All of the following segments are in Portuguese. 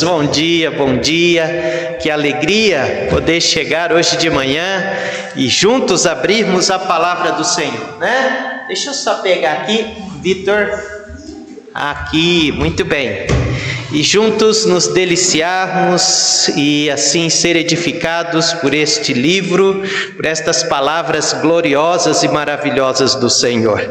Bom dia, que alegria poder chegar hoje de manhã e juntos abrirmos a palavra do Senhor, né? Deixa eu só pegar aqui, Vitor, aqui, muito bem, e juntos nos deliciarmos e assim ser edificados por este livro, por estas palavras gloriosas e maravilhosas do Senhor.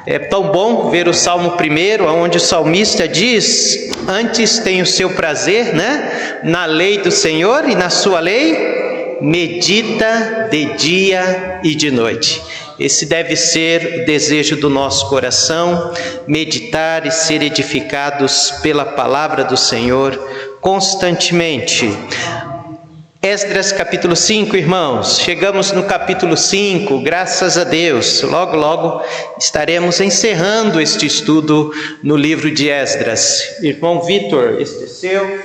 É tão bom ver o Salmo 1, onde o salmista diz: antes tem o seu prazer, né, na lei do Senhor, e na sua lei medita de dia e de noite. Esse deve ser o desejo do nosso coração, meditar e ser edificados pela palavra do Senhor constantemente. Esdras capítulo 5, irmãos, chegamos no capítulo 5, graças a Deus, logo estaremos encerrando este estudo no livro de Esdras. Irmão Vitor, este é seu,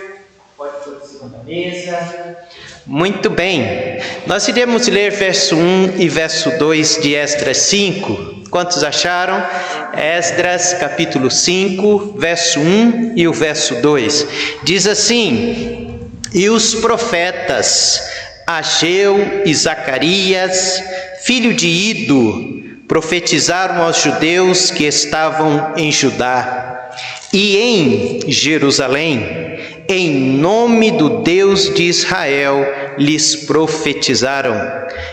pode pôr em cima da mesa. Muito bem, nós iremos ler verso 1 e verso 2 de Esdras 5, quantos acharam? Esdras capítulo 5, verso 1 e o verso 2, diz assim: e os profetas Ageu e Zacarias, filho de Ido, profetizaram aos judeus que estavam em Judá e em Jerusalém, em nome do Deus de Israel, lhes profetizaram.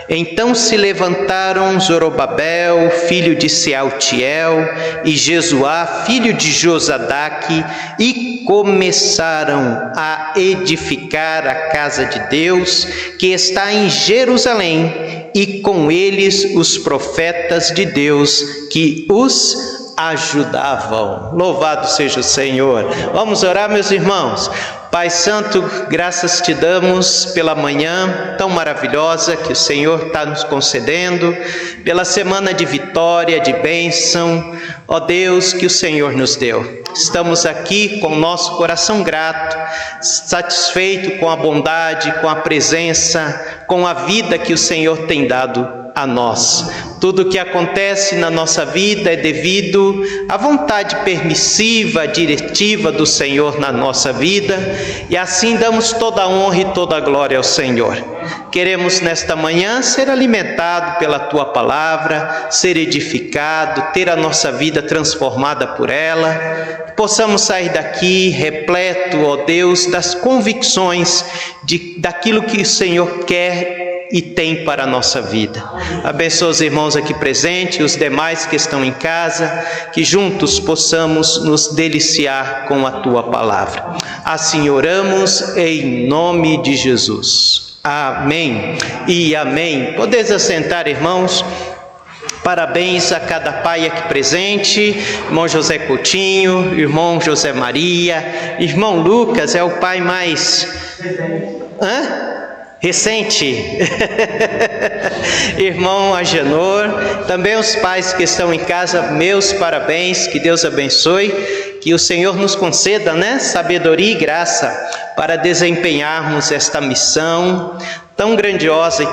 Então se levantaram Zorobabel, filho de Sealtiel, e Jesuá, filho de Josadaque, e começaram a edificar a casa de Deus, que está em Jerusalém, e com eles os profetas de Deus que os ajudavam. Louvado seja o Senhor. Vamos orar, meus irmãos. Pai Santo, graças te damos pela manhã tão maravilhosa que o Senhor está nos concedendo, pela semana de vitória, de bênção, ó Deus, que o Senhor nos deu. Estamos aqui com o nosso coração grato, satisfeito com a bondade, com a presença, com a vida que o Senhor tem dado a nós. Tudo o que acontece na nossa vida é devido à vontade permissiva, diretiva do Senhor na nossa vida, e assim damos toda a honra e toda a glória ao Senhor. Queremos nesta manhã ser alimentados pela Tua Palavra, ser edificado, ter a nossa vida transformada por ela, que possamos sair daqui repleto, ó Deus, das convicções daquilo que o Senhor quer e tem para a nossa vida. Abençoa os irmãos aqui presentes e os demais que estão em casa, que juntos possamos nos deliciar com a Tua Palavra. Assim oramos em nome de Jesus. Amém e amém. Podeis assentar, irmãos. Parabéns a cada pai aqui presente, irmão José Coutinho, irmão José Maria, irmão Lucas é o pai mais... recente, irmão Agenor, também os pais que estão em casa, meus parabéns, que Deus abençoe, que o Senhor nos conceda, sabedoria e graça para desempenharmos esta missão tão grandiosa e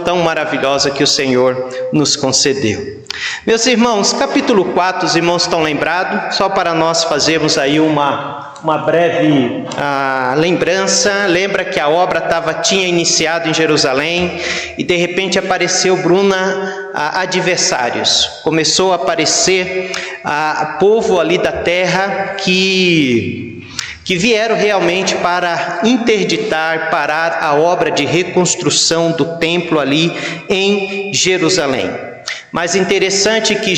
tão maravilhosa que o Senhor nos concedeu. Meus irmãos, capítulo 4, os irmãos estão lembrados? Só para nós fazermos aí uma breve lembrança. Lembra que a obra tinha iniciado em Jerusalém e de repente apareceu Bruna, adversários. Começou a aparecer povo ali da terra que vieram realmente para interditar, parar a obra de reconstrução do templo ali em Jerusalém. Mas interessante que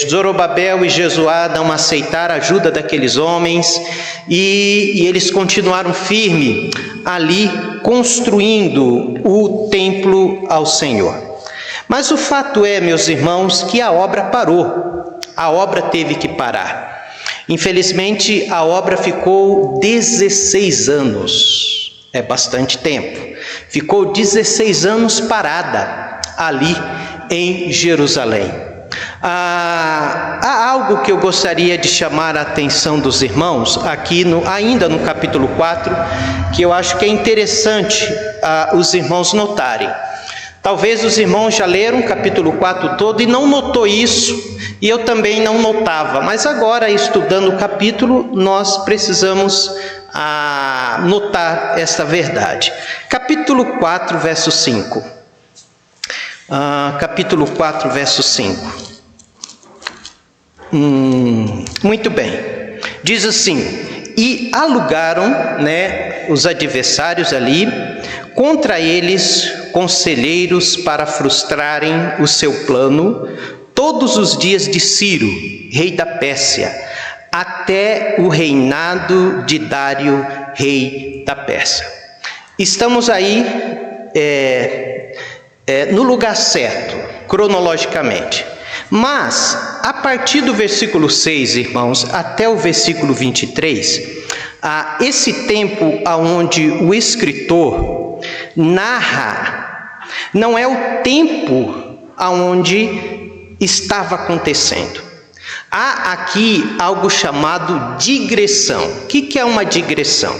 Zorobabel e Jesuá não aceitaram a ajuda daqueles homens e eles continuaram firmes ali construindo o templo ao Senhor. Mas o fato é, meus irmãos, que a obra parou, a obra teve que parar. Infelizmente, a obra ficou 16 anos, é bastante tempo, ficou 16 anos parada ali em Jerusalém. Há algo que eu gostaria de chamar a atenção dos irmãos, aqui ainda no capítulo 4, que eu acho que é interessante os irmãos notarem. Talvez os irmãos já leram o capítulo 4 todo e não notou isso, e eu também não notava, mas agora, estudando o capítulo, nós precisamos notar esta verdade. Capítulo 4, verso 5. Capítulo 4, verso 5. Muito bem. Diz assim: e alugaram, os adversários ali, contra eles conselheiros para frustrarem o seu plano, todos os dias de Ciro, rei da Pérsia, até o reinado de Dário, rei da Pérsia. Estamos aí no lugar certo, cronologicamente. Mas, a partir do versículo 6, irmãos, até o versículo 23, esse tempo onde o escritor narra, não é o tempo onde estava acontecendo. Há aqui algo chamado digressão. O que é uma digressão?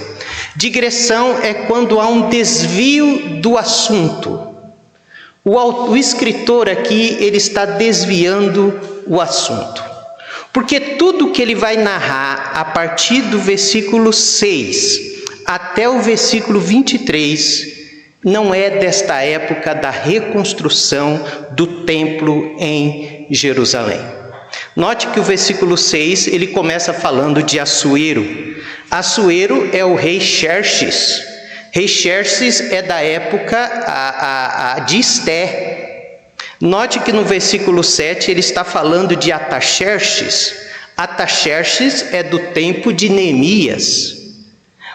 Digressão é quando há um desvio do assunto. O escritor aqui, ele está desviando o assunto. Porque tudo que ele vai narrar a partir do versículo 6 até o versículo 23 não é desta época da reconstrução do templo em Jerusalém. Note que o versículo 6, ele começa falando de Assuero. Assuero é o rei Xerxes. Rei Xerxes é da época de Esté. Note que no versículo 7 ele está falando de Ataxerxes. Ataxerxes é do tempo de Neemias.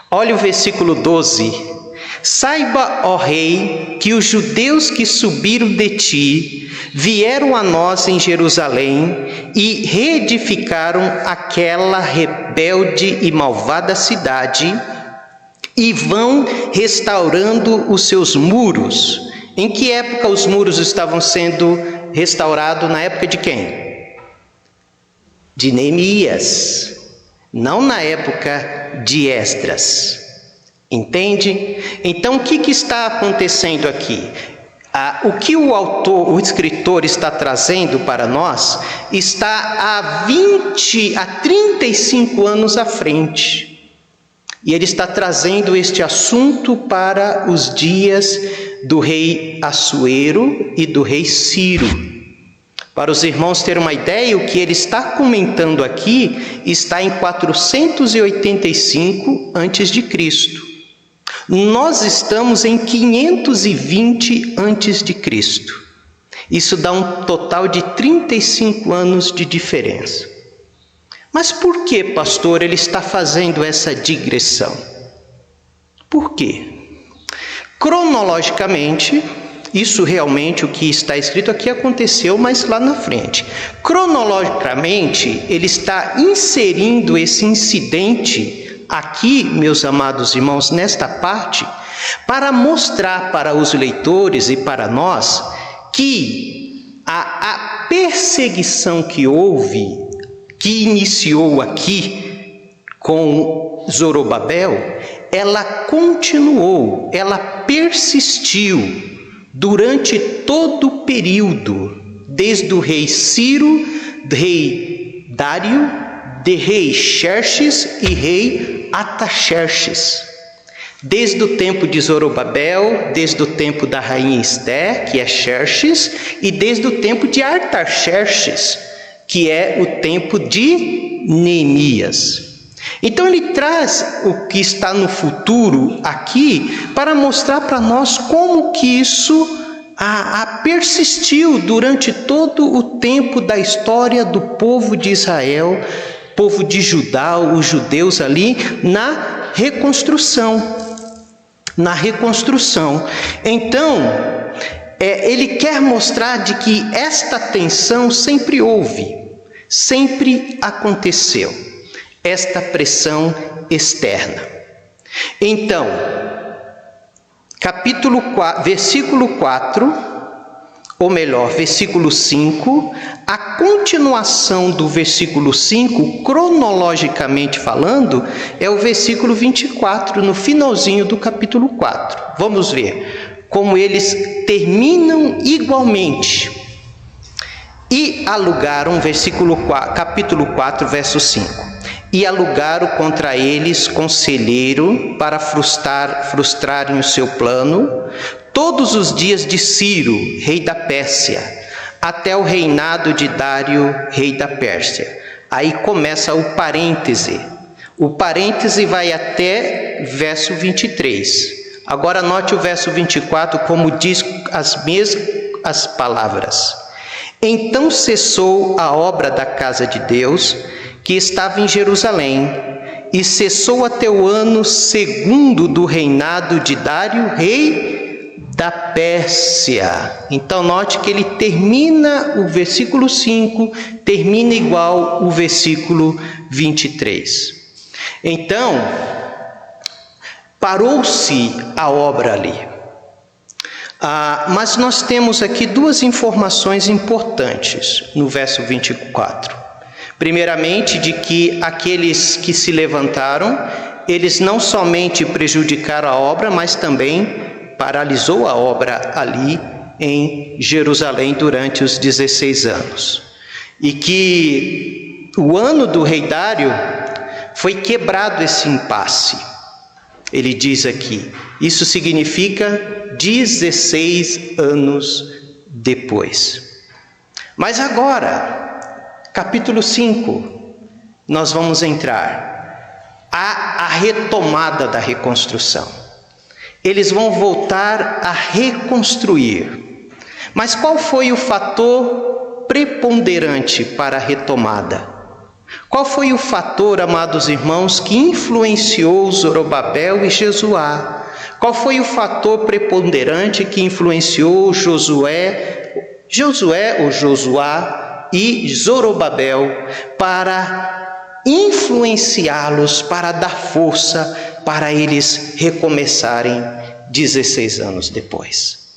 Olha o versículo 12. Saiba, ó rei, que os judeus que subiram de ti vieram a nós em Jerusalém e reedificaram aquela rebelde e malvada cidade e vão restaurando os seus muros. Em que época os muros estavam sendo restaurados? Na época de quem? De Neemias, não na época de Esdras. Entende? Então o que está acontecendo aqui? O que o escritor está trazendo para nós está há 35 anos à frente. E ele está trazendo este assunto para os dias do rei Assuero e do rei Ciro. Para os irmãos terem uma ideia, o que ele está comentando aqui está em 485 a.C. Nós estamos em 520 a.C. Isso dá um total de 35 anos de diferença. Mas por que, pastor, ele está fazendo essa digressão? Por quê? Cronologicamente, isso realmente o que está escrito aqui aconteceu, mas lá na frente. Cronologicamente, ele está inserindo esse incidente aqui, meus amados irmãos, nesta parte, para mostrar para os leitores e para nós que a perseguição que houve, que iniciou aqui com Zorobabel, ela continuou, ela persistiu durante todo o período, desde o rei Ciro, rei Dário, de rei Xerxes e rei Ataxerxes. Desde o tempo de Zorobabel, desde o tempo da rainha Esté, que é Xerxes, e desde o tempo de Artaxerxes, que é o tempo de Neemias. Então ele traz o que está no futuro aqui para mostrar para nós como que isso persistiu durante todo o tempo da história do povo de Israel, povo de Judá, os judeus ali, na reconstrução. Então, ele quer mostrar de que esta tensão sempre houve, sempre aconteceu, esta pressão externa. Então, versículo 4, ou melhor, versículo 5, a continuação do versículo 5, cronologicamente falando, é o versículo 24, no finalzinho do capítulo 4. Vamos ver. como eles terminam igualmente. E alugaram, capítulo 4, verso 5. E alugaram contra eles conselheiro para frustrarem o seu plano, todos os dias de Ciro, rei da Pérsia, até o reinado de Dário, rei da Pérsia. Aí começa o parêntese. O parêntese vai até verso 23. Agora note o verso 24, como diz as mesmas palavras. Então cessou a obra da casa de Deus, que estava em Jerusalém, e cessou até o ano segundo do reinado de Dário, rei da Pérsia. Então note que ele termina o versículo 5, termina igual o versículo 23. Então, parou-se a obra ali. Mas nós temos aqui duas informações importantes no verso 24. Primeiramente, de que aqueles que se levantaram, eles não somente prejudicaram a obra, mas também paralisou a obra ali em Jerusalém durante os 16 anos. E que o ano do rei Dário foi quebrado esse impasse. Ele diz aqui, isso significa 16 anos depois. Mas agora, capítulo 5, nós vamos entrar a retomada da reconstrução. Eles vão voltar a reconstruir. Mas qual foi o fator preponderante para a retomada? Qual foi o fator, amados irmãos, que influenciou Zorobabel e Jesuá? Qual foi o fator preponderante que influenciou Josué e Zorobabel para influenciá-los, para dar força para eles recomeçarem 16 anos depois?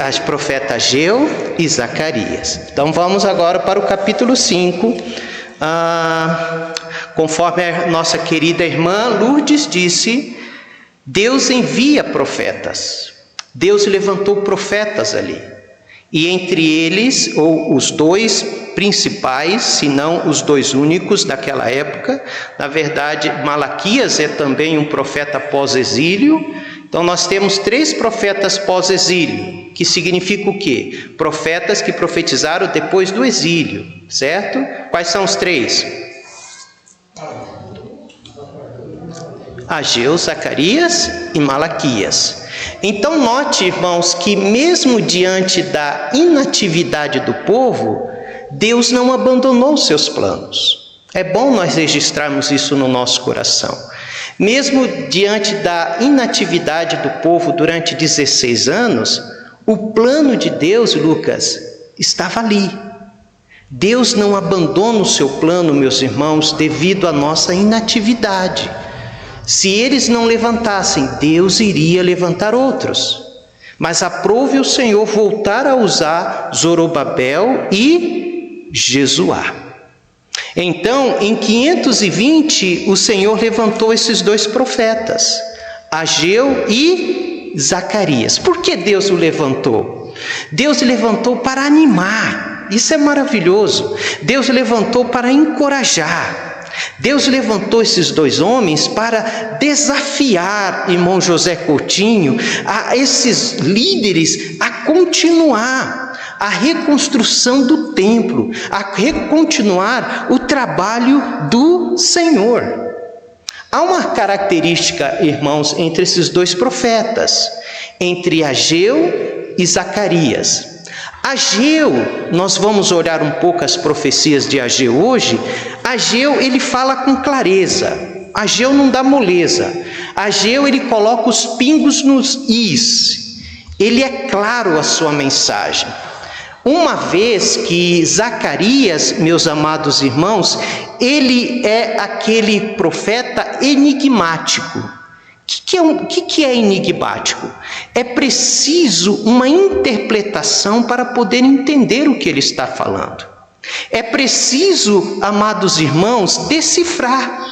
As profetas Ageu e Zacarias. Então vamos agora para o capítulo 5. Conforme a nossa querida irmã Lourdes disse, Deus envia profetas. Deus levantou profetas ali. E entre eles, ou os dois principais, se não os dois únicos daquela época, na verdade, Malaquias é também um profeta pós-exílio. Então nós temos 3 profetas pós-exílio, que significa o quê? Profetas que profetizaram depois do exílio, certo? Quais são os 3? Ageu, Zacarias e Malaquias. Então note, irmãos, que mesmo diante da inatividade do povo, Deus não abandonou seus planos. É bom nós registrarmos isso no nosso coração. Mesmo diante da inatividade do povo durante 16 anos, o plano de Deus, Lucas, estava ali. Deus não abandona o seu plano, meus irmãos, devido à nossa inatividade. Se eles não levantassem, Deus iria levantar outros. Mas aprove o Senhor voltar a usar Zorobabel e Jesuá. Então, em 520, o Senhor levantou esses 2 profetas, Ageu e Zacarias. Por que Deus o levantou? Deus o levantou para animar. Isso é maravilhoso. Deus o levantou para encorajar. Deus levantou esses 2 homens para desafiar irmão José Coutinho, a esses líderes a continuar a reconstrução do templo, a continuar o trabalho do Senhor. Há uma característica, irmãos, entre esses 2 profetas, entre Ageu e Zacarias. Ageu, nós vamos olhar um pouco as profecias de Ageu hoje. Ageu, ele fala com clareza. Ageu não dá moleza. Ageu, ele coloca os pingos nos is. Ele é claro a sua mensagem. Uma vez que Zacarias, meus amados irmãos, ele é aquele profeta enigmático. O que é enigmático? É preciso uma interpretação para poder entender o que ele está falando. É preciso, amados irmãos, decifrar.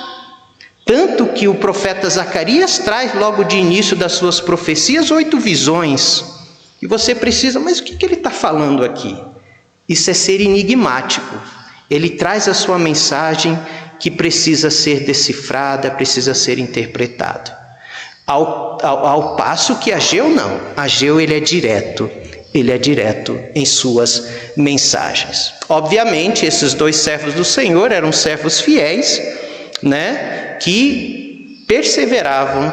Tanto que o profeta Zacarias traz logo de início das suas profecias 8 visões. E você precisa, mas o que ele está falando aqui? Isso é ser enigmático. Ele traz a sua mensagem que precisa ser decifrada, precisa ser interpretada. Ao passo que Ageu não. Ageu ele é direto em suas mensagens. Obviamente, esses 2 servos do Senhor eram servos fiéis, né, que perseveravam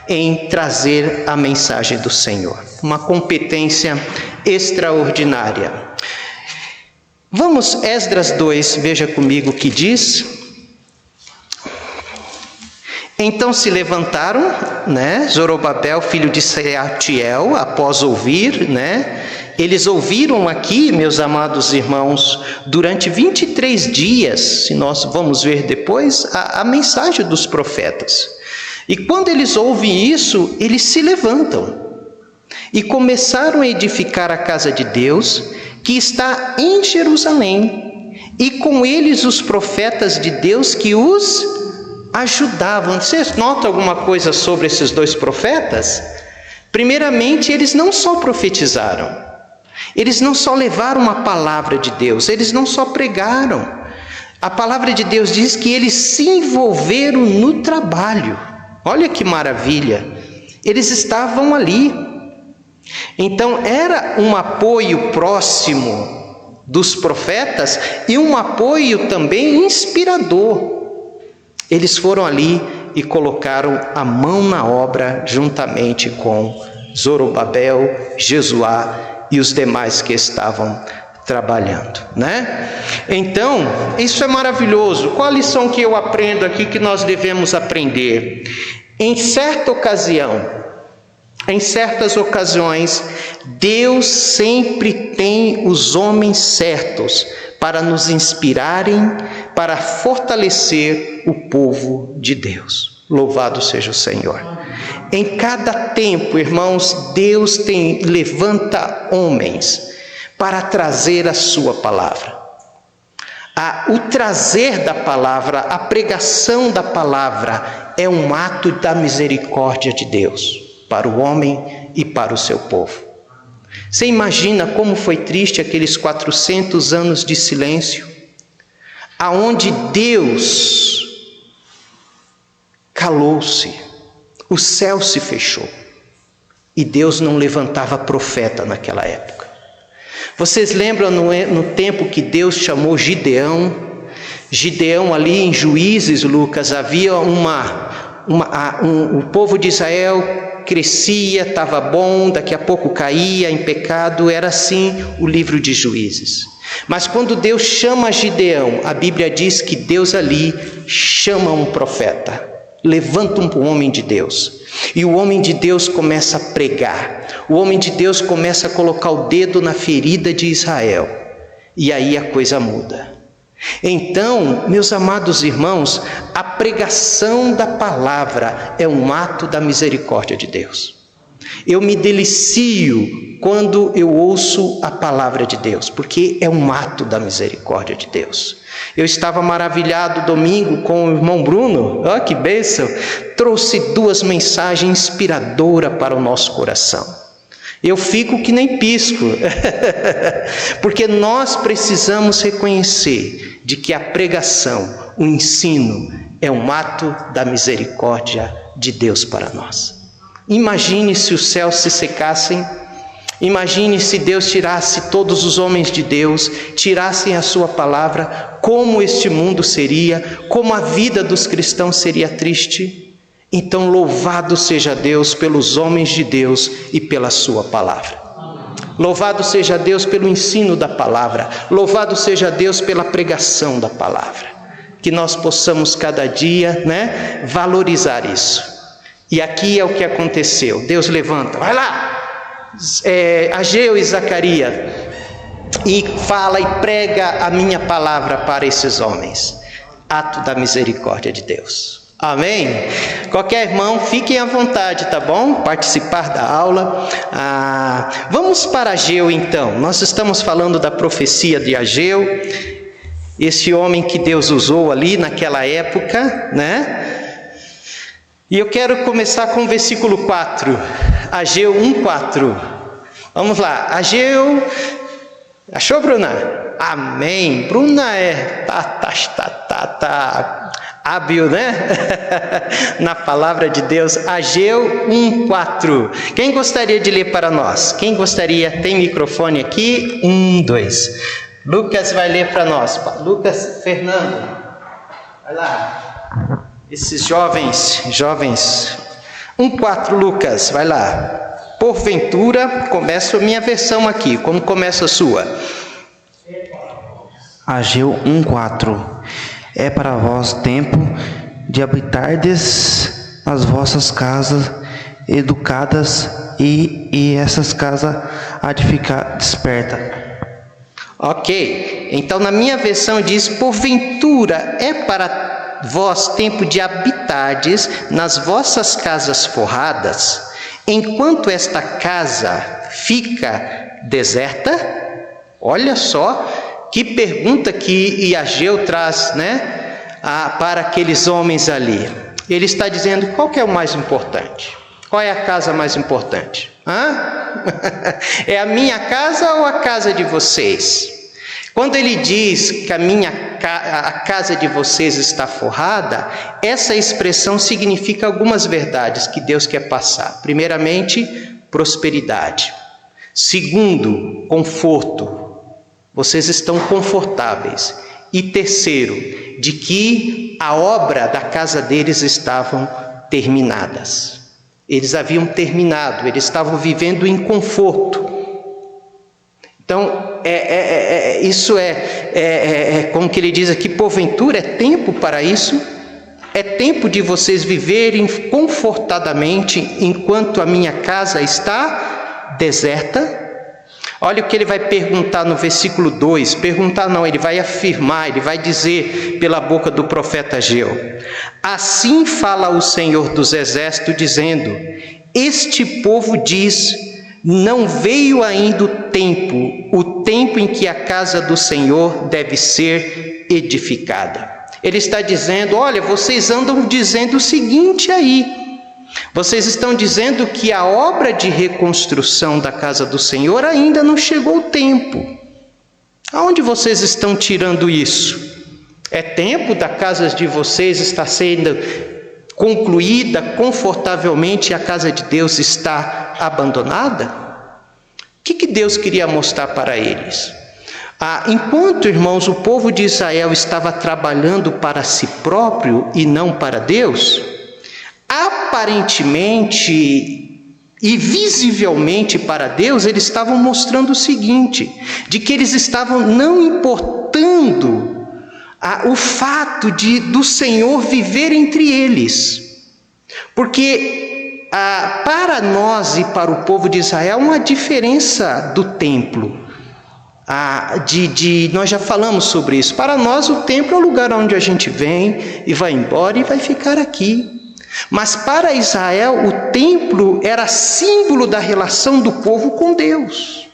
em trazer a mensagem do Senhor. Uma competência extraordinária. Vamos, Esdras 2, veja comigo o que diz. Então se levantaram, né, Zorobabel, filho de Sealtiel, após ouvir, né, eles ouviram aqui, meus amados irmãos, durante 23 dias, se nós vamos ver depois, a mensagem dos profetas. E quando eles ouvem isso, eles se levantam e começaram a edificar a casa de Deus, que está em Jerusalém, e com eles os profetas de Deus que os ajudavam. Vocês notam alguma coisa sobre esses 2 profetas? Primeiramente, eles não só profetizaram, eles não só levaram uma palavra de Deus, eles não só pregaram. A palavra de Deus diz que eles se envolveram no trabalho. Olha que maravilha! Eles estavam ali. Então era um apoio próximo dos profetas e um apoio também inspirador. Eles foram ali e colocaram a mão na obra juntamente com Zorobabel, Jesuá e os demais que estavam trabalhando, né? Então, isso é maravilhoso. Qual a lição que eu aprendo aqui que nós devemos aprender? Em certa ocasião, em certas ocasiões, Deus sempre tem os homens certos para nos inspirarem, para fortalecer o povo de Deus. Louvado seja o Senhor. Em cada tempo, irmãos, Deus levanta homens para trazer a sua palavra. O trazer da palavra, a pregação da palavra é um ato da misericórdia de Deus para o homem e para o seu povo. Você imagina como foi triste aqueles 400 anos de silêncio, aonde Deus calou-se, o céu se fechou e Deus não levantava profeta naquela época. Vocês lembram no tempo que Deus chamou Gideão? Gideão ali em Juízes, Lucas, havia o povo de Israel crescia, estava bom, daqui a pouco caía em pecado, era assim o livro de Juízes. Mas quando Deus chama Gideão, a Bíblia diz que Deus ali chama um profeta, levanta um homem de Deus, e o homem de Deus começa a pregar, o homem de Deus começa a colocar o dedo na ferida de Israel, e aí a coisa muda. Então, meus amados irmãos, a pregação da palavra é um ato da misericórdia de Deus. Eu me delicio quando eu ouço a palavra de Deus, porque é um ato da misericórdia de Deus. Eu estava maravilhado domingo com o irmão Bruno, olha que bênção, trouxe 2 mensagens inspiradoras para o nosso coração. Eu fico que nem pisco, porque nós precisamos reconhecer de que a pregação, o ensino, é um ato da misericórdia de Deus para nós. Imagine se os céus se secassem, imagine se Deus tirasse todos os homens de Deus, tirassem a sua palavra, como este mundo seria, como a vida dos cristãos seria triste. Então louvado seja Deus pelos homens de Deus e pela sua palavra. Louvado seja Deus pelo ensino da palavra, louvado seja Deus pela pregação da palavra. Que nós possamos cada dia, valorizar isso. E aqui é o que aconteceu. Deus levanta, vai lá, Ageu e Zacarias, e fala e prega a minha palavra para esses homens. Ato da misericórdia de Deus. Amém? Qualquer irmão, fiquem à vontade, tá bom? Participar da aula. Vamos para Ageu então. Nós estamos falando da profecia de Ageu. esse homem que Deus usou ali naquela época, né? E eu quero começar com o versículo 4, Ageu 1:4. Vamos lá, Ageu, achou, Bruna? Amém. Bruna hábil, né? Na palavra de Deus. Ageu 1:4. Quem gostaria de ler para nós? Quem gostaria? Tem microfone aqui? 1, 2. Lucas vai ler para nós. Lucas Fernando. Vai lá. Esses jovens. 1:4, Lucas, vai lá. Porventura, começa a minha versão aqui. Como começa a sua? Ageu 1:4. É para vós tempo de habitardes as vossas casas educadas e essas casas há de ficar desperta. Ok, então na minha versão diz: porventura é para vós tempo de habitardes nas vossas casas forradas, enquanto esta casa fica deserta? Olha só que pergunta que Ageu traz, né, para aqueles homens ali. Ele está dizendo: qual que é o mais importante? Qual é a casa mais importante? É a minha casa ou a casa de vocês? Quando ele diz que a casa de vocês está forrada, essa expressão significa algumas verdades que Deus quer passar. Primeiramente, prosperidade. Segundo, conforto. Vocês estão confortáveis. E terceiro, de que a obra da casa deles estavam terminadas. Eles haviam terminado, eles estavam vivendo em conforto. Então, isso como que ele diz aqui, porventura é tempo para isso? É tempo de vocês viverem confortadamente enquanto a minha casa está deserta? Olha o que ele vai perguntar no versículo 2, perguntar não, ele vai afirmar, ele vai dizer pela boca do profeta Ageu: assim fala o Senhor dos Exércitos, dizendo, este povo diz, não veio ainda o tempo em que a casa do Senhor deve ser edificada. Ele está dizendo, olha, vocês andam dizendo o seguinte aí, vocês estão dizendo que a obra de reconstrução da casa do Senhor ainda não chegou o tempo. Aonde vocês estão tirando isso? É tempo da casa de vocês estar sendo concluída confortavelmente e a casa de Deus está abandonada? O que Deus queria mostrar para eles? Enquanto, irmãos, o povo de Israel estava trabalhando para si próprio e não para Deus, aparentemente e visivelmente para Deus, eles estavam mostrando o seguinte, de que eles estavam não importando o fato do Senhor viver entre eles, porque para nós e para o povo de Israel, há uma diferença do templo. Nós já falamos sobre isso. Para nós o templo é o lugar onde a gente vem e vai embora e vai ficar aqui. Mas para Israel o templo era símbolo da relação do povo com Deus.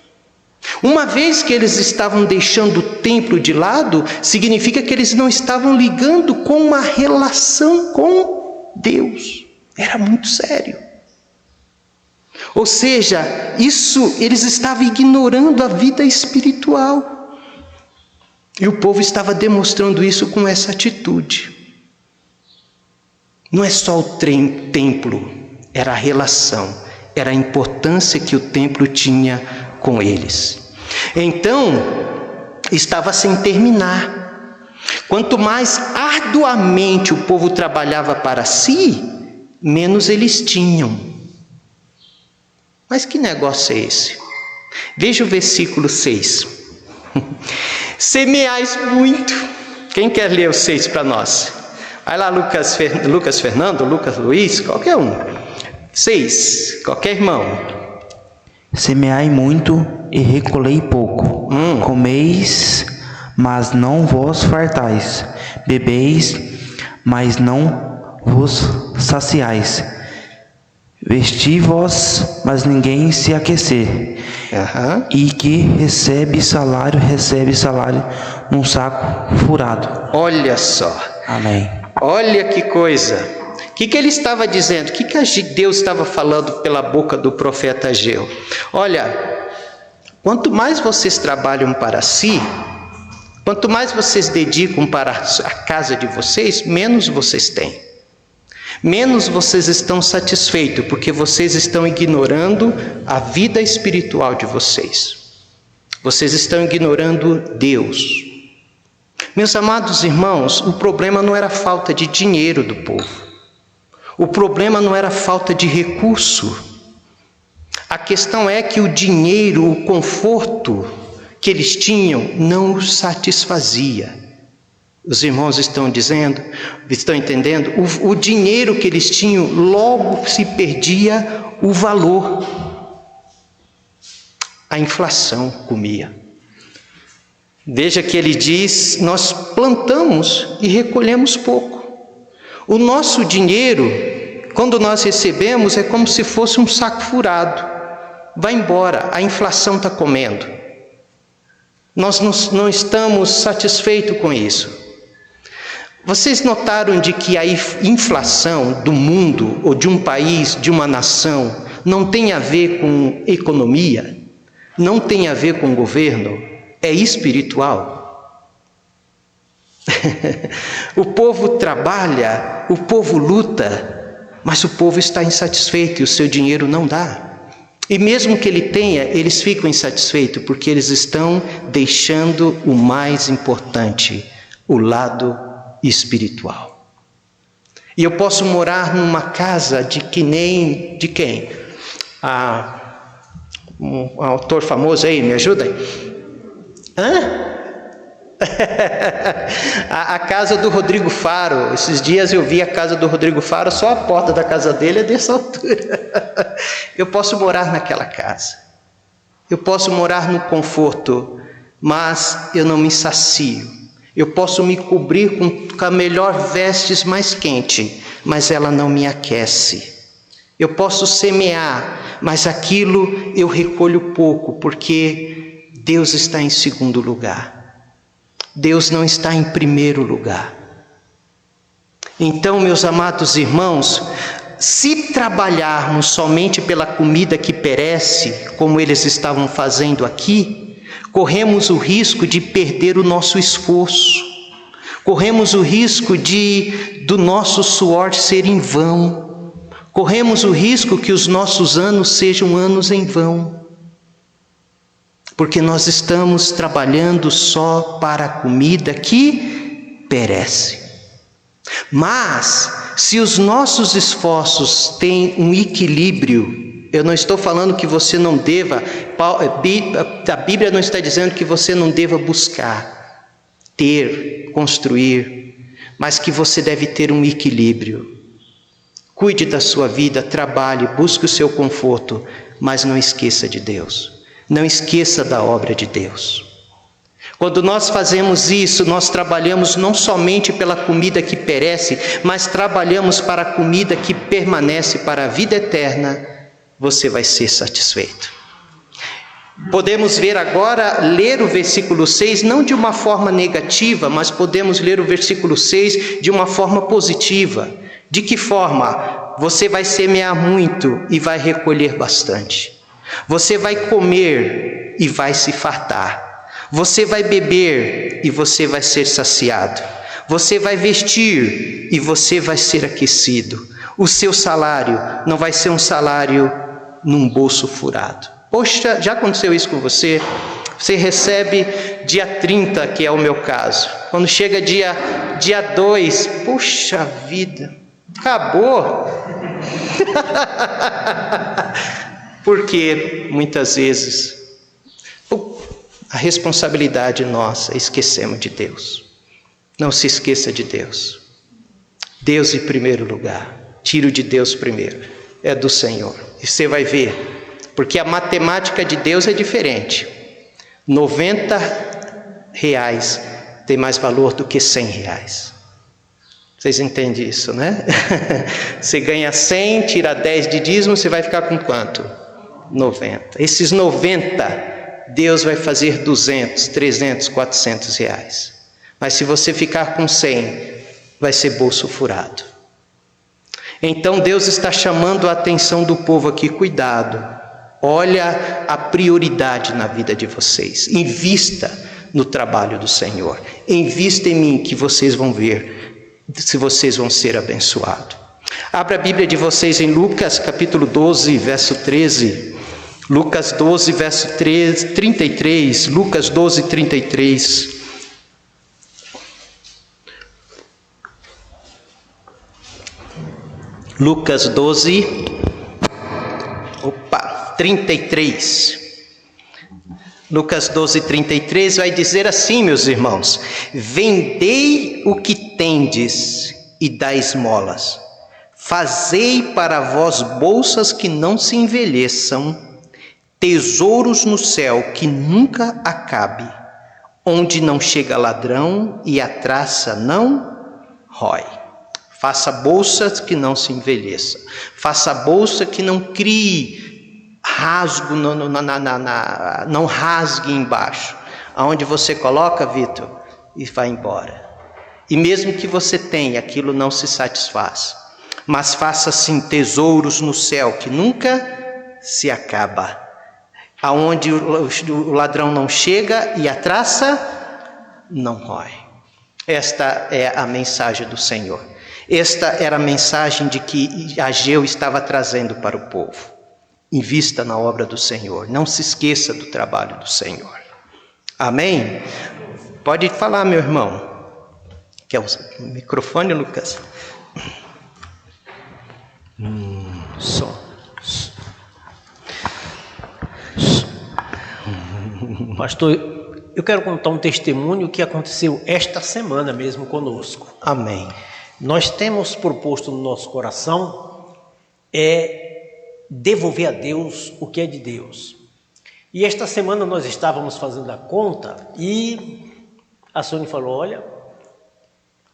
Uma vez que eles estavam deixando o templo de lado, significa que eles não estavam ligando com uma relação com Deus. Era muito sério. Ou seja, eles estavam ignorando a vida espiritual. E o povo estava demonstrando isso com essa atitude. Não é só o templo, era a relação, era a importância que o templo tinha com eles. Então, estava sem terminar. Quanto mais arduamente o povo trabalhava para si, menos eles tinham. Mas que negócio é esse? Veja o versículo 6. Semeais muito. Quem quer ler o 6 para nós? Vai lá, Lucas Fernando, Lucas Luiz, qualquer um. 6, qualquer irmão. Semeai muito e recolhei pouco. Comeis, mas não vos fartais. Bebeis, mas não vos saciais. Vesti-vos, mas ninguém se aquecer. E que recebe salário num saco furado. Olha só. Amém. Olha que coisa. O que ele estava dizendo? O que Deus estava falando pela boca do profeta Ageu? Olha, quanto mais vocês trabalham para si, quanto mais vocês dedicam para a casa de vocês, menos vocês têm. Menos vocês estão satisfeitos, porque vocês estão ignorando a vida espiritual de vocês. Vocês estão ignorando Deus. Meus amados irmãos, o problema não era a falta de dinheiro do povo. O problema não era a falta de recurso. A questão é que o dinheiro, o conforto que eles tinham, não os satisfazia. Os irmãos estão entendendo? O dinheiro que eles tinham, logo se perdia o valor. A inflação comia. Veja que ele diz, nós plantamos e recolhemos pouco. O nosso dinheiro, quando nós recebemos, é como se fosse um saco furado. Vai embora, a inflação está comendo. Nós não estamos satisfeitos com isso. Vocês notaram de que a inflação do mundo, ou de um país, de uma nação, não tem a ver com economia, não tem a ver com governo, é espiritual. O povo trabalha, o povo luta, mas o povo está insatisfeito e o seu dinheiro não dá. E mesmo que ele tenha, eles ficam insatisfeitos porque eles estão deixando o mais importante, o lado espiritual. E eu posso morar numa casa de quem? Um autor famoso aí, me ajuda aí. A casa do Rodrigo Faro. Esses dias eu vi a casa do Rodrigo Faro, só a porta da casa dele é dessa altura. Eu posso morar naquela casa, eu posso morar no conforto, mas eu não me sacio. Eu posso me cobrir com a melhor vestes mais quente, mas ela não me aquece. Eu posso semear, mas aquilo eu recolho pouco, porque Deus está em segundo lugar. Deus não está em primeiro lugar. Então, meus amados irmãos, se trabalharmos somente pela comida que perece, como eles estavam fazendo aqui, corremos o risco de perder o nosso esforço. Corremos o risco do nosso suor ser em vão. Corremos o risco que os nossos anos sejam anos em vão. Porque nós estamos trabalhando só para a comida que perece. Mas, se os nossos esforços têm um equilíbrio, eu não estou falando que você não deva, a Bíblia não está dizendo que você não deva buscar, ter, construir, mas que você deve ter um equilíbrio. Cuide da sua vida, trabalhe, busque o seu conforto, mas não esqueça de Deus. Não esqueça da obra de Deus. Quando nós fazemos isso, nós trabalhamos não somente pela comida que perece, mas trabalhamos para a comida que permanece para a vida eterna. Você vai ser satisfeito. Podemos ver agora, ler o versículo 6, não de uma forma negativa, mas podemos ler o versículo 6 de uma forma positiva. De que forma? Você vai semear muito e vai recolher bastante. Você vai comer e vai se fartar. Você vai beber e você vai ser saciado. Você vai vestir e você vai ser aquecido. O seu salário não vai ser um salário num bolso furado. Poxa, já aconteceu isso com você? Você recebe dia 30, que é o meu caso. Quando chega dia 2, puxa vida, acabou. Porque muitas vezes a responsabilidade nossa, esquecemos de Deus. Não se esqueça de Deus. Deus em primeiro lugar. Tiro de Deus primeiro. É do Senhor. E você vai ver. Porque a matemática de Deus é diferente. R$90 tem mais valor do que R$100. Vocês entendem isso, né? Você ganha 100, tira 10 de dízimo, você vai ficar com quanto? 90. Esses 90, Deus vai fazer 200, 300, 400 reais. Mas se você ficar com 100, vai ser bolso furado. Então Deus está chamando a atenção do povo aqui, cuidado. Olha a prioridade na vida de vocês. Invista no trabalho do Senhor. Invista em mim que vocês vão ver se vocês vão ser abençoados. Abra a Bíblia de vocês em Lucas capítulo 12, verso 13. Lucas 12, verso 33. Lucas 12, 33. Lucas 12, 33. Lucas 12, 33 vai dizer assim, meus irmãos: vendei o que tendes e dai esmolas, fazei para vós bolsas que não se envelheçam, tesouros no céu que nunca acabe, onde não chega ladrão e a traça não rói. Faça bolsas que não se envelheçam, faça bolsa que não crie rasgo, não rasgue embaixo. Aonde você coloca, Vitor, e vai embora. E mesmo que você tenha, aquilo não se satisfaz. Mas faça sim tesouros no céu que nunca se acaba, aonde o ladrão não chega e a traça não rói. Esta é a mensagem do Senhor. Esta era a mensagem de que Ageu estava trazendo para o povo. Invista na obra do Senhor. Não se esqueça do trabalho do Senhor. Amém? Pode falar, meu irmão. Quer o microfone, Lucas? Som. Pastor, eu quero contar um testemunho que aconteceu esta semana mesmo conosco. Amém. Nós temos proposto no nosso coração devolver a Deus o que é de Deus. E esta semana nós estávamos fazendo a conta e a Sônia falou: olha,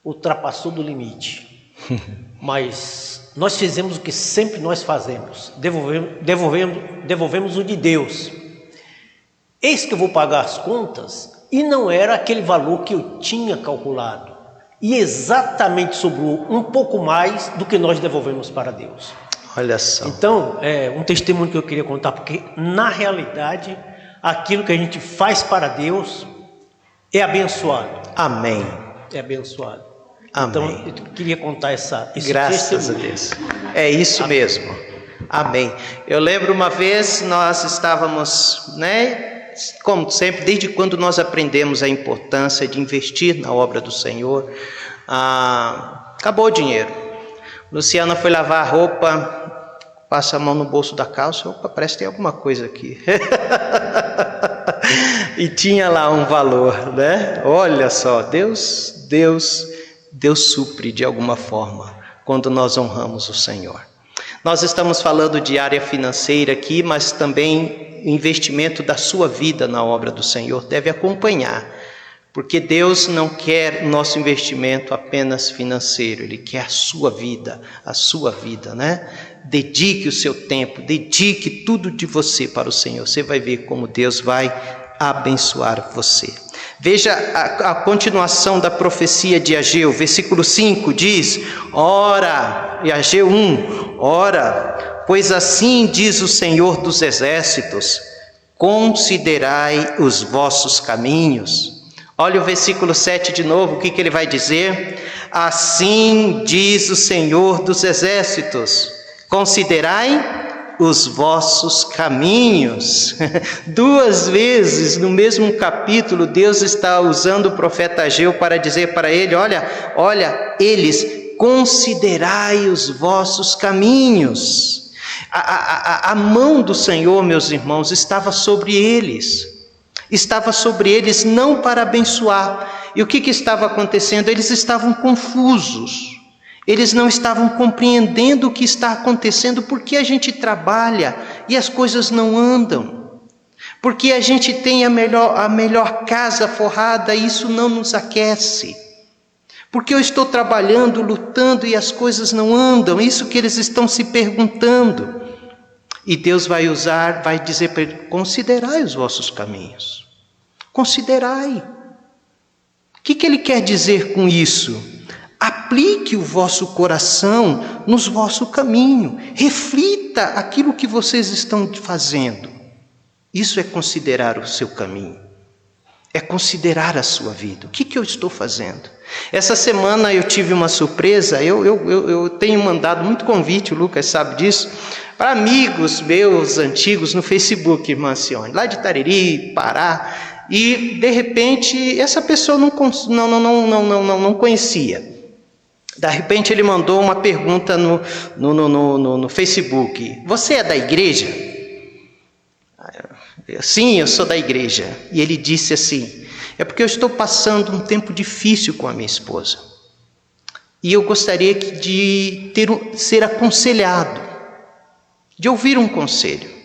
ultrapassou do limite. Mas nós fizemos o que sempre nós fazemos, devolvemos o de Deus. Eis que eu vou pagar as contas e não era aquele valor que eu tinha calculado. E exatamente sobrou um pouco mais do que nós devolvemos para Deus. Olha só. Então, é um testemunho que eu queria contar, porque na realidade, aquilo que a gente faz para Deus é abençoado. Amém. É abençoado. Amém. Então, eu queria contar esse Graças testemunho. a Deus. É isso Amém. mesmo. Amém. Eu lembro uma vez nós estávamos, como sempre, desde quando nós aprendemos a importância de investir na obra do Senhor, acabou o dinheiro. Luciana foi lavar a roupa, passa a mão no bolso da calça, opa, parece que tem alguma coisa aqui. E tinha lá um valor, né? Olha só, Deus supre de alguma forma quando nós honramos o Senhor. Nós estamos falando de área financeira aqui, mas também investimento da sua vida na obra do Senhor deve acompanhar, porque Deus não quer nosso investimento apenas financeiro, Ele quer a sua vida, né? Dedique o seu tempo, dedique tudo de você para o Senhor, você vai ver como Deus vai abençoar você. Veja a continuação da profecia de Ageu, versículo 5 diz: ora, e Ageu 1, ora, pois assim diz o Senhor dos exércitos, considerai os vossos caminhos. Olha o versículo 7 de novo, o que ele vai dizer? Assim diz o Senhor dos exércitos, considerai os vossos caminhos. Duas vezes no mesmo capítulo, Deus está usando o profeta Ageu para dizer para ele: olha, eles, considerai os vossos caminhos. A mão do Senhor, meus irmãos, estava sobre eles não para abençoar. E o que estava acontecendo? Eles estavam confusos. Eles não estavam compreendendo o que está acontecendo, porque a gente trabalha e as coisas não andam, porque a gente tem a melhor casa forrada e isso não nos aquece, Porque eu estou trabalhando, lutando e as coisas não andam. É isso que eles estão se perguntando. E Deus vai dizer para ele: considerai os vossos caminhos. Considerai. O que ele quer dizer com isso? Aplique o vosso coração no vosso caminho. Reflita aquilo que vocês estão fazendo. Isso é considerar o seu caminho. É considerar a sua vida. O que eu estou fazendo? Essa semana eu tive uma surpresa. Eu tenho mandado muito convite, o Lucas sabe disso, para amigos meus antigos no Facebook, irmã Sione, lá de Tariri, Pará. E de repente essa pessoa não conhecia. De repente ele mandou uma pergunta no Facebook: você é da igreja? Sim, eu sou da igreja. E ele disse assim: é porque eu estou passando um tempo difícil com a minha esposa. E eu gostaria de ser aconselhado, de ouvir um conselho.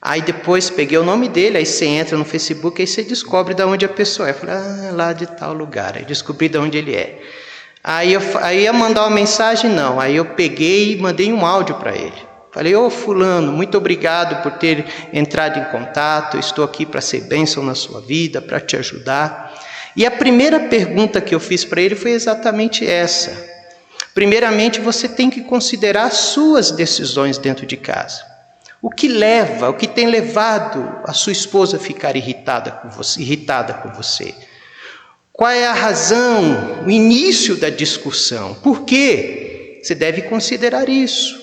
Aí depois peguei o nome dele, aí você entra no Facebook, aí você descobre de onde a pessoa é. Eu falei: lá de tal lugar. Aí descobri de onde ele é. Aí ia mandar uma mensagem, não. Aí eu peguei e mandei um áudio para ele. Falei: ô fulano, muito obrigado por ter entrado em contato, eu estou aqui para ser bênção na sua vida, para te ajudar. E a primeira pergunta que eu fiz para ele foi exatamente essa. Primeiramente, você tem que considerar as suas decisões dentro de casa. O que tem levado a sua esposa a ficar irritada com você? Qual é a razão, o início da discussão? Por quê? Você deve considerar isso.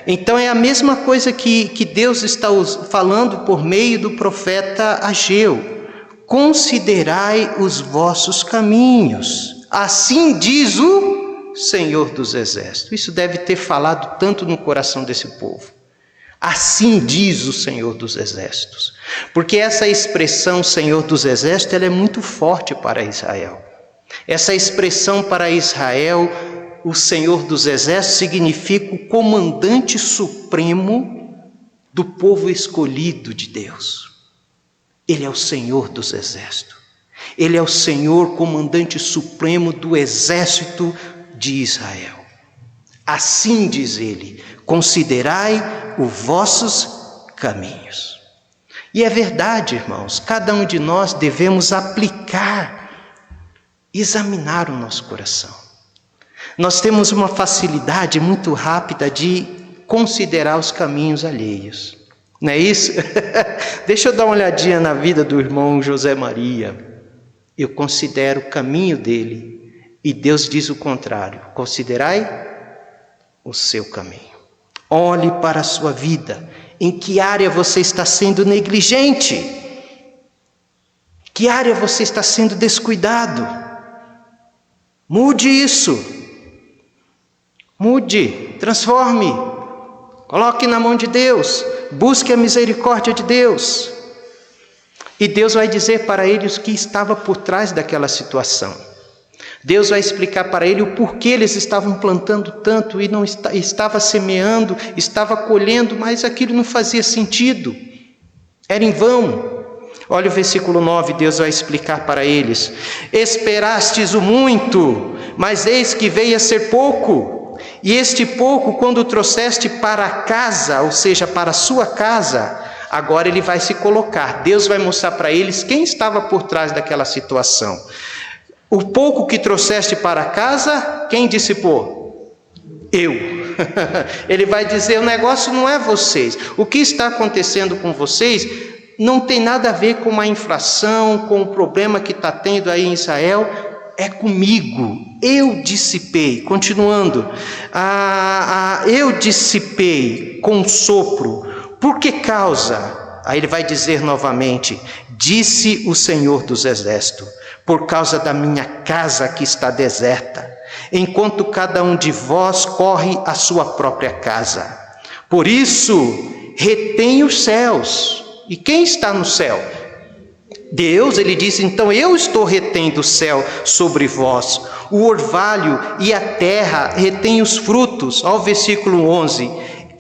Então é a mesma coisa que Deus está falando por meio do profeta Ageu: considerai os vossos caminhos, assim diz o Senhor dos Exércitos. Isso deve ter falado tanto no coração desse povo. Assim diz o Senhor dos Exércitos, porque essa expressão Senhor dos Exércitos, ela é muito forte para Israel. Essa expressão para Israel, o Senhor dos Exércitos, significa o comandante supremo do povo escolhido de Deus. Ele é o Senhor dos Exércitos. Ele é o Senhor comandante supremo do exército de Israel. Assim diz ele: considerai os vossos caminhos. E é verdade, irmãos, cada um de nós devemos examinar o nosso coração. Nós temos uma facilidade muito rápida de considerar os caminhos alheios. Não é isso? Deixa eu dar uma olhadinha na vida do irmão José Maria. Eu considero o caminho dele. E Deus diz o contrário: considerai o seu caminho. Olhe para a sua vida. Em que área você está sendo negligente? Que área você está sendo descuidado? Mude isso. Mude, transforme, coloque na mão de Deus, busque a misericórdia de Deus. E Deus vai dizer para ele o que estava por trás daquela situação. Deus vai explicar para ele o porquê eles estavam plantando tanto e não estava semeando, estava colhendo, mas aquilo não fazia sentido, era em vão. Olha o versículo 9, Deus vai explicar para eles: esperastes o muito, mas eis que veio a ser pouco. E este pouco, quando trouxeste para casa, ou seja, para a sua casa, agora ele vai se colocar. Deus vai mostrar para eles quem estava por trás daquela situação. O pouco que trouxeste para casa, quem dissipou? Eu. Ele vai dizer: o negócio não é vocês. O que está acontecendo com vocês não tem nada a ver com a inflação, com o problema que está tendo aí em Israel. É comigo, eu dissipei. Continuando, eu dissipei com sopro. Por que causa? Aí ele vai dizer novamente: disse o Senhor dos Exércitos, por causa da minha casa que está deserta, enquanto cada um de vós corre à sua própria casa. Por isso, retém os céus. E quem está no céu? Deus. Ele diz: então eu estou retendo o céu sobre vós, o orvalho e a terra retém os frutos. Ao versículo 11: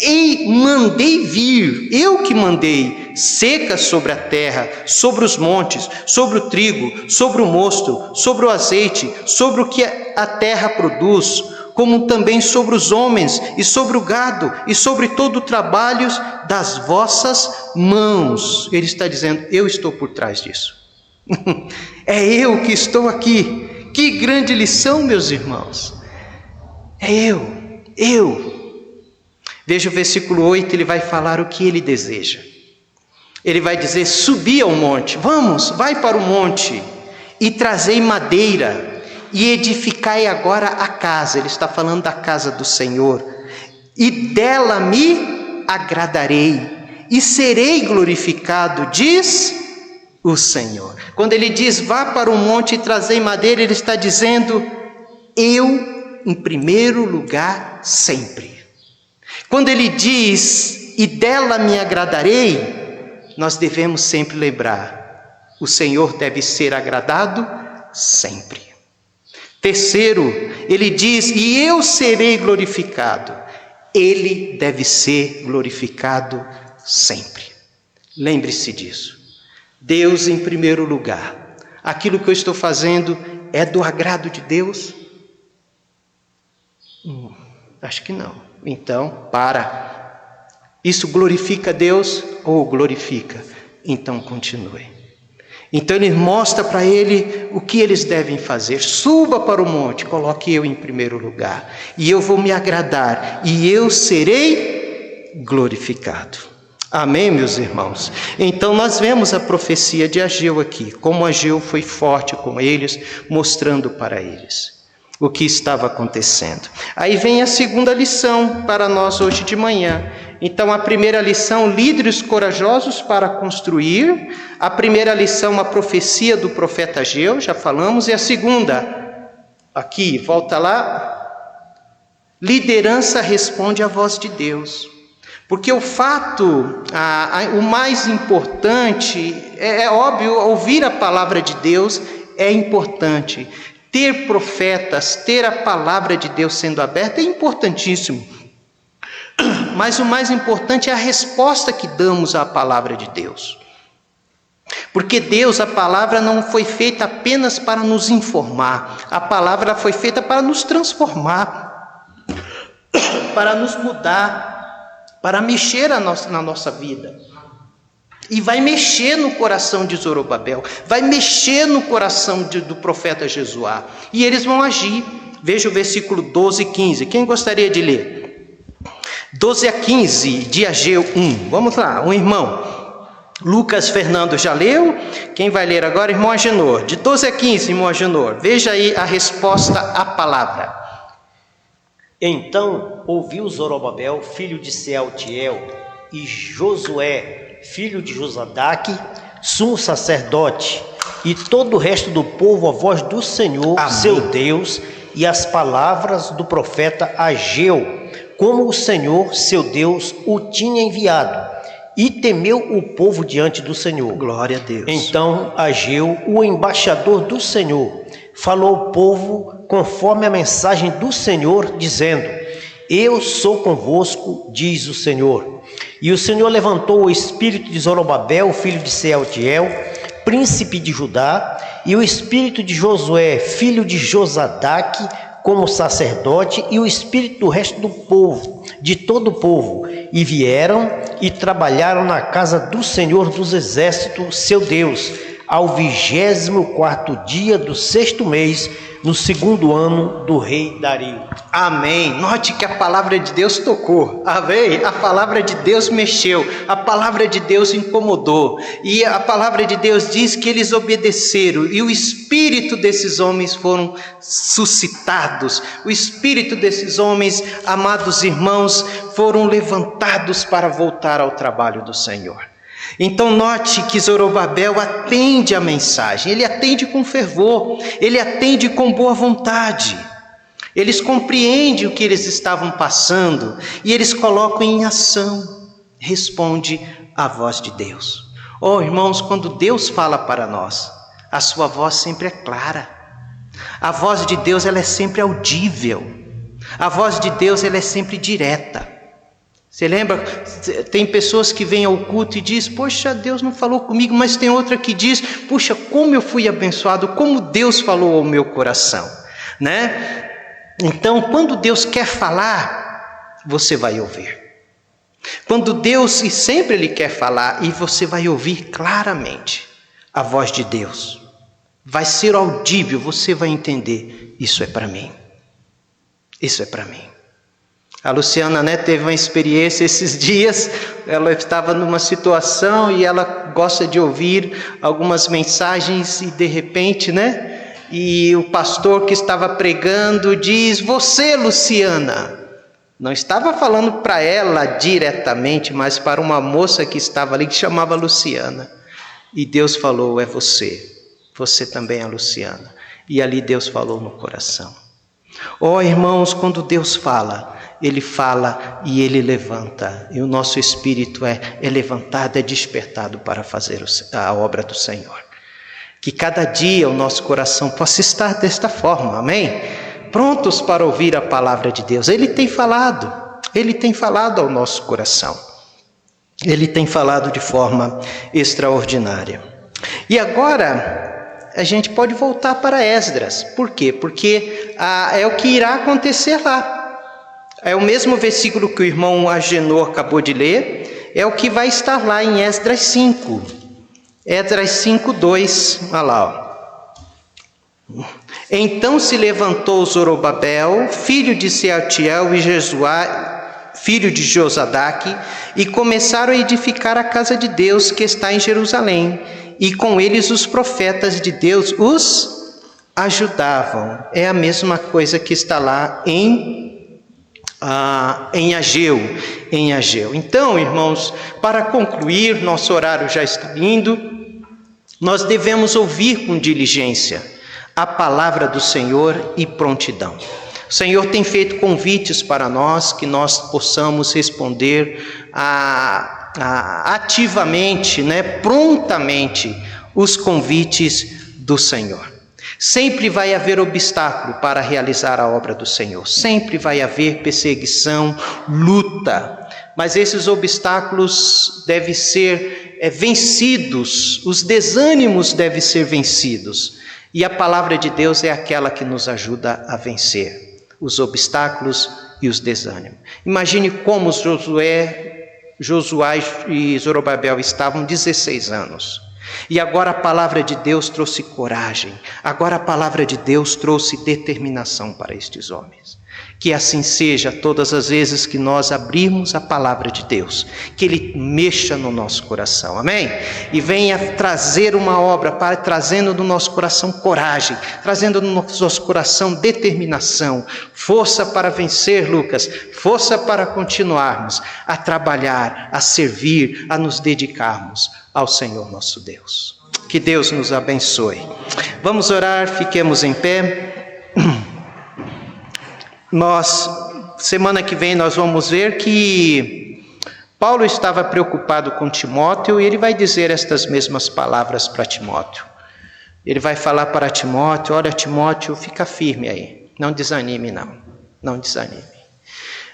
e mandei vir, eu que mandei seca sobre a terra, sobre os montes, sobre o trigo, sobre o mosto, sobre o azeite, sobre o que a terra produz, como também sobre os homens, e sobre o gado, e sobre todo o trabalho das vossas mãos. Ele está dizendo, eu estou por trás disso. É eu que estou aqui. Que grande lição, meus irmãos. É eu. Veja o versículo 8, ele vai falar o que ele deseja. Ele vai dizer, subi ao monte, vamos, vai para o monte, e trazei madeira, e edificai agora a casa. Ele está falando da casa do Senhor. E dela me agradarei, e serei glorificado, diz o Senhor. Quando ele diz, vá para o monte e trazei madeira, ele está dizendo, eu em primeiro lugar sempre. Quando ele diz, e dela me agradarei, nós devemos sempre lembrar, o Senhor deve ser agradado sempre. Terceiro, ele diz, e eu serei glorificado. Ele deve ser glorificado sempre. Lembre-se disso. Deus em primeiro lugar. Aquilo que eu estou fazendo é do agrado de Deus? Acho que não. Então, para. Isso glorifica Deus ou glorifica? Então, continue. Então, ele mostra para ele o que eles devem fazer. Suba para o monte, coloque eu em primeiro lugar. E eu vou me agradar. E eu serei glorificado. Amém, meus irmãos? Então, nós vemos a profecia de Ageu aqui. Como Ageu foi forte com eles, mostrando para eles o que estava acontecendo. Aí vem a segunda lição para nós hoje de manhã. Então, a primeira lição, líderes corajosos para construir. A primeira lição, a profecia do profeta Ageu, já falamos. E a segunda, aqui, volta lá, liderança responde à voz de Deus. Porque o fato, o mais importante, é óbvio, ouvir a palavra de Deus é importante. Ter profetas, ter a palavra de Deus sendo aberta é importantíssimo. Mas o mais importante é a resposta que damos à palavra de Deus. Porque Deus, a palavra não foi feita apenas para nos informar. A palavra foi feita para nos transformar, para nos mudar, para mexer na nossa vida. E vai mexer no coração de Zorobabel, vai mexer no coração do profeta Jesuá. E eles vão agir. Veja o versículo 12 e 15. Quem gostaria de ler? 12 a 15 de Ageu 1. Vamos lá, um irmão. Lucas Fernando já leu. Quem vai ler agora? Irmão Agenor. De 12 a 15, irmão Agenor. Veja aí a resposta à palavra. Então ouviu Zorobabel, filho de Sealtiel, e Josué, filho de Josadaque, sumo sacerdote, e todo o resto do povo a voz do Senhor, Amém, seu Deus, e as palavras do profeta Ageu, como o Senhor, seu Deus, o tinha enviado, e temeu o povo diante do Senhor. Glória a Deus. Então Ageu, o embaixador do Senhor, falou ao povo conforme a mensagem do Senhor, dizendo: eu sou convosco, diz o Senhor. E o Senhor levantou o espírito de Zorobabel, filho de Sealtiel, príncipe de Judá, e o espírito de Josué, filho de Josadaque, como sacerdote, e o espírito do resto do povo, de todo o povo, e vieram e trabalharam na casa do Senhor dos Exércitos, seu Deus, ao 24º dia do 6º mês, no 2º ano do rei Dario. Amém. Note que a palavra de Deus tocou. Amém. A palavra de Deus mexeu. A palavra de Deus incomodou. E a palavra de Deus diz que eles obedeceram. E o espírito desses homens foram suscitados. O espírito desses homens, amados irmãos, foram levantados para voltar ao trabalho do Senhor. Então note que Zorobabel atende a mensagem, ele atende com fervor, ele atende com boa vontade. Eles compreendem o que eles estavam passando e eles colocam em ação, responde à voz de Deus. Oh irmãos, quando Deus fala para nós, a sua voz sempre é clara. A voz de Deus ela é sempre audível. A voz de Deus ela é sempre direta. Você lembra? Tem pessoas que vêm ao culto e dizem: poxa, Deus não falou comigo, mas tem outra que diz: puxa, como eu fui abençoado, como Deus falou ao meu coração, né? Então, quando Deus quer falar, você vai ouvir. Quando Deus, e sempre Ele quer falar, e você vai ouvir claramente a voz de Deus. Vai ser audível, você vai entender: isso é para mim. Isso é para mim. A Luciana, né, teve uma experiência esses dias. Ela estava numa situação e ela gosta de ouvir algumas mensagens e de repente, né, e o pastor que estava pregando diz: você, Luciana. Não estava falando para ela diretamente, mas para uma moça que estava ali que chamava Luciana. E Deus falou: é você. Você também é a Luciana. E ali Deus falou no coração. Ó, irmãos, quando Deus fala, Ele fala e Ele levanta. E o nosso espírito é levantado, é despertado para fazer a obra do Senhor. Que cada dia o nosso coração possa estar desta forma, amém? Prontos para ouvir a palavra de Deus. Ele tem falado ao nosso coração. Ele tem falado de forma extraordinária. E agora a gente pode voltar para Esdras. Por quê? Porque é o que irá acontecer lá. É o mesmo versículo que o irmão Agenor acabou de ler, é o que vai estar lá em Esdras 5. Esdras 5:2, olha lá. Ó. Então se levantou Zorobabel, filho de Sealtiel, e Jesuá, filho de Josadaque, e começaram a edificar a casa de Deus que está em Jerusalém. E com eles os profetas de Deus os ajudavam. É a mesma coisa que está lá em Ageu. Então, irmãos, para concluir, nosso horário já está indo, nós devemos ouvir com diligência a palavra do Senhor e prontidão. O Senhor tem feito convites para nós, que nós possamos responder ativamente, né, prontamente, os convites do Senhor. Sempre vai haver obstáculo para realizar a obra do Senhor. Sempre vai haver perseguição, luta. Mas esses obstáculos devem ser vencidos. Os desânimos devem ser vencidos. E a palavra de Deus é aquela que nos ajuda a vencer os obstáculos e os desânimos. Imagine como Josué e Zorobabel estavam 16 anos. E agora a palavra de Deus trouxe coragem. Agora a palavra de Deus trouxe determinação para estes homens. Que assim seja todas as vezes que nós abrirmos a palavra de Deus. Que Ele mexa no nosso coração, amém? E venha trazer uma obra, trazendo no nosso coração coragem, trazendo no nosso coração determinação, força para vencer, Lucas, força para continuarmos a trabalhar, a servir, a nos dedicarmos ao Senhor nosso Deus. Que Deus nos abençoe. Vamos orar, fiquemos em pé. Semana que vem nós vamos ver que Paulo estava preocupado com Timóteo e ele vai dizer estas mesmas palavras para Timóteo. Ele vai falar para Timóteo: olha, Timóteo, fica firme aí, não desanime não desanime.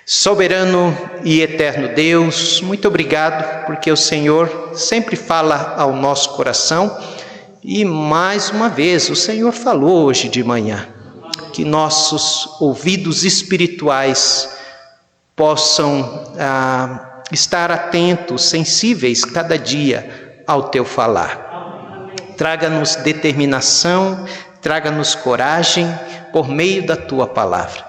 Soberano e eterno Deus, muito obrigado porque o Senhor sempre fala ao nosso coração e mais uma vez o Senhor falou hoje de manhã. Que nossos ouvidos espirituais possam estar atentos, sensíveis cada dia ao Teu falar. Traga-nos determinação, traga-nos coragem por meio da Tua palavra.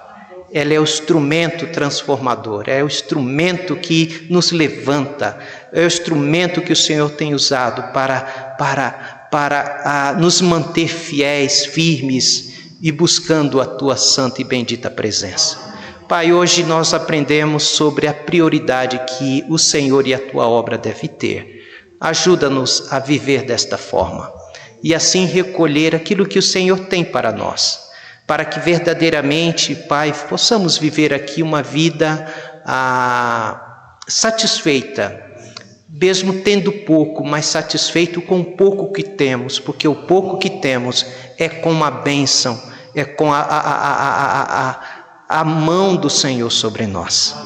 Ela é o instrumento transformador, é o instrumento que nos levanta, é o instrumento que o Senhor tem usado para nos manter fiéis, firmes, e buscando a Tua santa e bendita presença. Pai, hoje nós aprendemos sobre a prioridade que o Senhor e a Tua obra devem ter. Ajuda-nos a viver desta forma e assim recolher aquilo que o Senhor tem para nós, para que verdadeiramente, Pai, possamos viver aqui uma vida satisfeita, mesmo tendo pouco, mas satisfeito com o pouco que temos, porque o pouco que temos é com a bênção, é com a mão do Senhor sobre nós.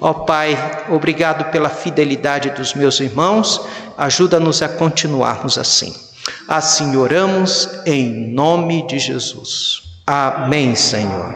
Ó Pai, obrigado pela fidelidade dos meus irmãos, ajuda-nos a continuarmos assim. Assim oramos em nome de Jesus. Amém, Senhor.